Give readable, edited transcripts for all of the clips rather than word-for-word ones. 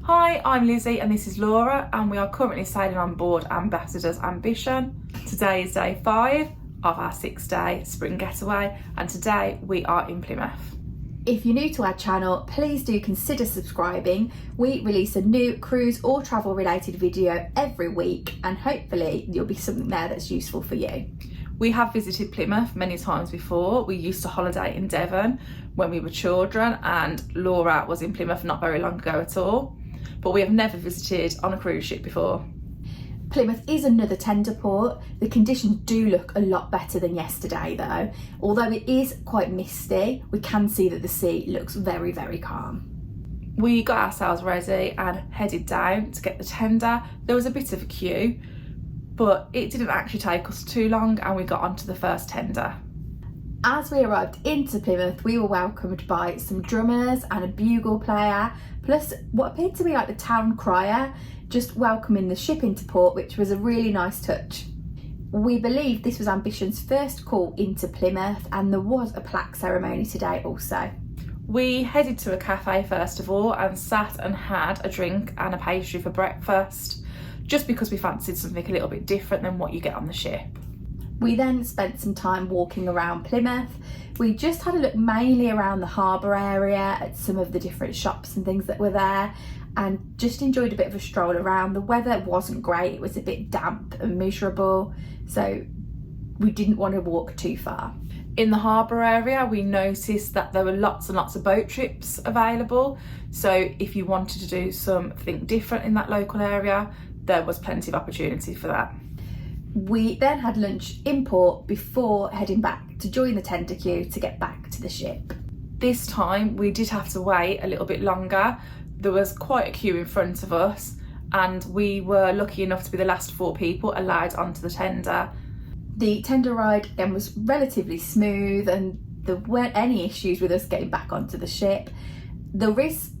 Hi, I'm Lizzie and this is Laura, and we are currently sailing on board Ambassador's Ambition. Today is day 5 of our 6-day spring getaway, and today we are in Plymouth. If you're new to our channel, please do consider subscribing. We release a new cruise or travel related video every week, and hopefully there'll be something there that's useful for you. We have visited Plymouth many times before. We used to holiday in Devon when we were children, and Laura was in Plymouth not very long ago at all. But we have never visited on a cruise ship before. Plymouth is another tender port. The conditions do look a lot better than yesterday though. Although it is quite misty, we can see that the sea looks very, very calm. We got ourselves ready and headed down to get the tender. There was a bit of a queue, but it didn't actually take us too long and we got onto the first tender. As we arrived into Plymouth, we were welcomed by some drummers and a bugle player, plus what appeared to be like the town crier, just welcoming the ship into port, which was a really nice touch. We believe this was Ambition's first call into Plymouth, and there was a plaque ceremony today also. We headed to a cafe first of all and sat and had a drink and a pastry for breakfast, just because we fancied something a little bit different than what you get on the ship. We then spent some time walking around Plymouth. We just had a look mainly around the harbour area at some of the different shops and things that were there, and just enjoyed a bit of a stroll around. The weather wasn't great, it was a bit damp and miserable, so we didn't want to walk too far. In the harbour area, we noticed that there were lots and lots of boat trips available, so if you wanted to do something different in that local area, there was plenty of opportunity for that. We then had lunch in port before heading back to join the tender queue to get back to the ship. This time we did have to wait a little bit longer. There was quite a queue in front of us, and we were lucky enough to be the last 4 people allowed onto the tender. The tender ride again was relatively smooth, and there weren't any issues with us getting back onto the ship. There is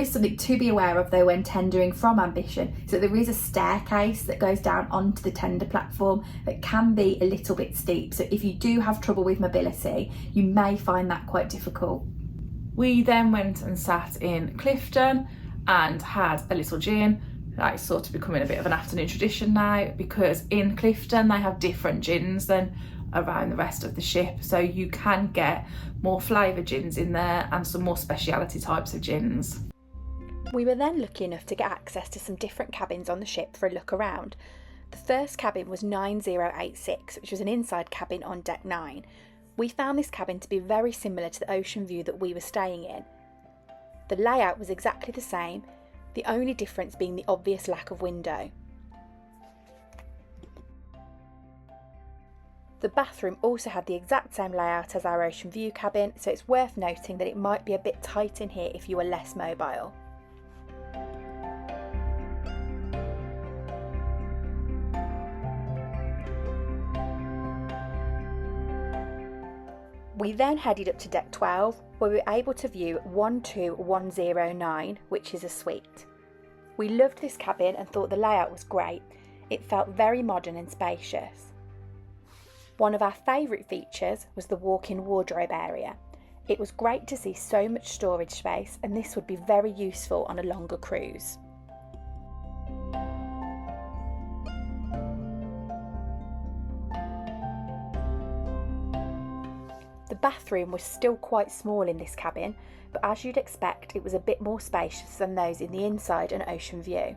something to be aware of though when tendering from Ambition. So there is a staircase that goes down onto the tender platform that can be a little bit steep. So if you do have trouble with mobility, you may find that quite difficult. We then went and sat in Clifton and had a little gin. That is sort of becoming a bit of an afternoon tradition now, because in Clifton they have different gins than around the rest of the ship, so you can get more flavoured gins in there and some more speciality types of gins. We were then lucky enough to get access to some different cabins on the ship for a look around. The first cabin was 9086, which was an inside cabin on deck 9. We found this cabin to be very similar to the ocean view that we were staying in. The layout was exactly the same, the only difference being the obvious lack of window. The bathroom also had the exact same layout as our ocean view cabin, so it's worth noting that it might be a bit tight in here if you were less mobile. We then headed up to deck 12, where we were able to view 12109, which is a suite. We loved this cabin and thought the layout was great. It felt very modern and spacious. One of our favourite features was the walk-in wardrobe area. It was great to see so much storage space, and this would be very useful on a longer cruise. The bathroom was still quite small in this cabin, but as you'd expect, it was a bit more spacious than those in the inside and ocean view.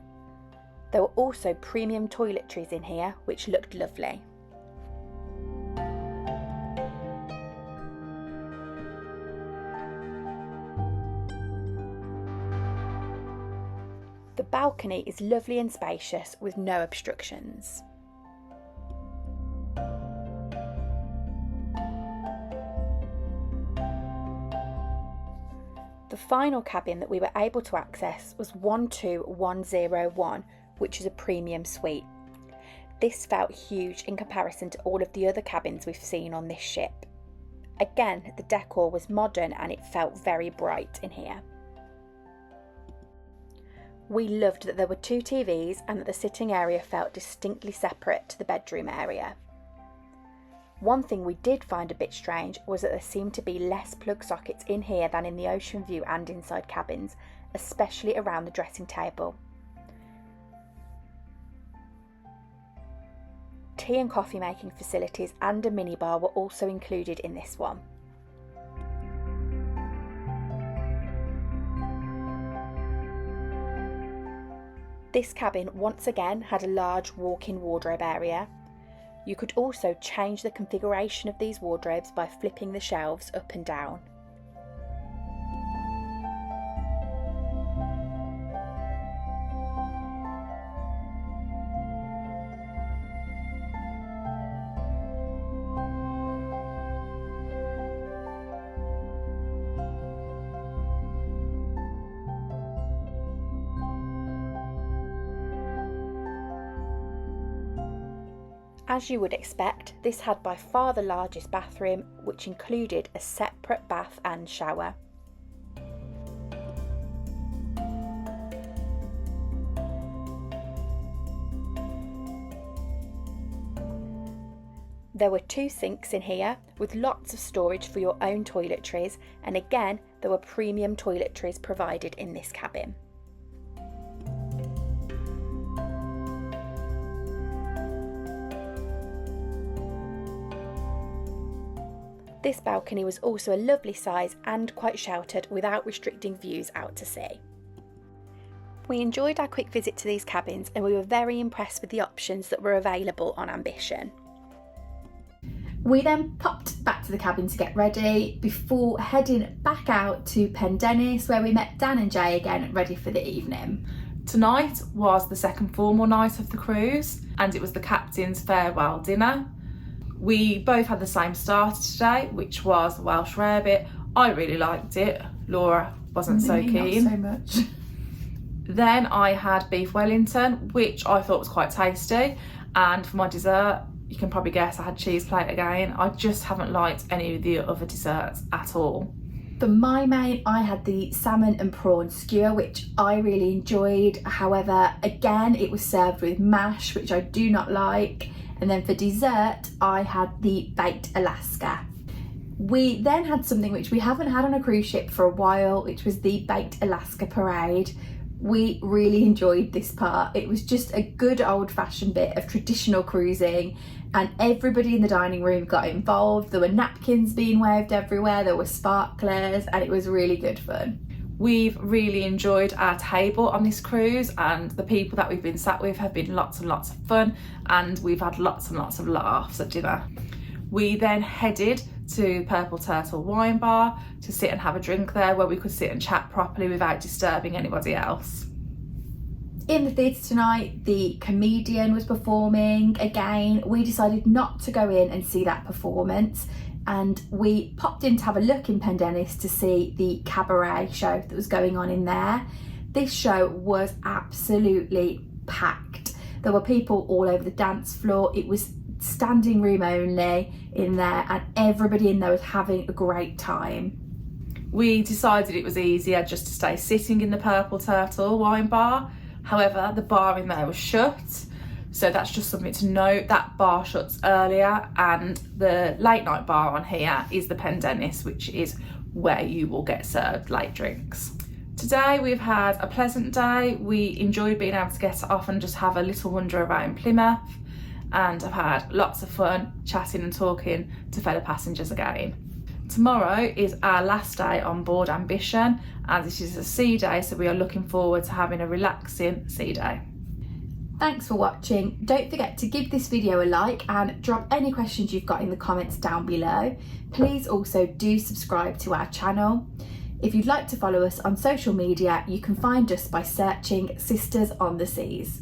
There were also premium toiletries in here, which looked lovely. The balcony is lovely and spacious with no obstructions. The final cabin that we were able to access was 12101, which is a premium suite. This felt huge in comparison to all of the other cabins we've seen on this ship. Again, the decor was modern and it felt very bright in here. We loved that there were 2 TVs and that the sitting area felt distinctly separate to the bedroom area. One thing we did find a bit strange was that there seemed to be less plug sockets in here than in the ocean view and inside cabins, especially around the dressing table. Tea and coffee making facilities and a minibar were also included in this one. This cabin once again had a large walk-in wardrobe area. You could also change the configuration of these wardrobes by flipping the shelves up and down. As you would expect, this had by far the largest bathroom, which included a separate bath and shower. There were 2 sinks in here with lots of storage for your own toiletries, and again there were premium toiletries provided in this cabin. This balcony was also a lovely size and quite sheltered without restricting views out to sea. We enjoyed our quick visit to these cabins and we were very impressed with the options that were available on Ambition. We then popped back to the cabin to get ready before heading back out to Pendennis, where we met Dan and Jay again ready for the evening. Tonight was the second formal night of the cruise and it was the captain's farewell dinner. We both had the same starter today, which was Welsh rarebit. I really liked it. Laura wasn't so keen. Not so much. Then I had beef Wellington, which I thought was quite tasty. And for my dessert, you can probably guess I had cheese plate again. I just haven't liked any of the other desserts at all. For my main, I had the salmon and prawn skewer, which I really enjoyed. However, again, it was served with mash, which I do not like. And then for dessert, I had the baked Alaska. We then had something which we haven't had on a cruise ship for a while, which was the baked Alaska parade. We really enjoyed this part. It was just a good old-fashioned bit of traditional cruising, and everybody in the dining room got involved. There were napkins being waved everywhere, there were sparklers, and it was really good fun. We've really enjoyed our table on this cruise, and the people that we've been sat with have been lots and lots of fun, and we've had lots and lots of laughs at dinner. We then headed to Purple Turtle Wine Bar to sit and have a drink there, where we could sit and chat properly without disturbing anybody else. In the theatre tonight, the comedian was performing again. We decided not to go in and see that performance, and we popped in to have a look in Pendennis to see the cabaret show that was going on in there. This show was absolutely packed. There were people all over the dance floor. It was standing room only in there, and everybody in there was having a great time. We decided it was easier just to stay sitting in the Purple Turtle Wine Bar. However, the bar in there was shut, so that's just something to note. That bar shuts earlier, and the late night bar on here is the Pendennis, which is where you will get served late drinks. Today we've had a pleasant day. We enjoyed being able to get off and just have a little wander around Plymouth, and I've had lots of fun chatting and talking to fellow passengers again. Tomorrow is our last day on board Ambition, and this is a sea day, so we are looking forward to having a relaxing sea day. Thanks for watching. Don't forget to give this video a like and drop any questions you've got in the comments down below. Please also do subscribe to our channel. If you'd like to follow us on social media, you can find us by searching Sisters on the Seas.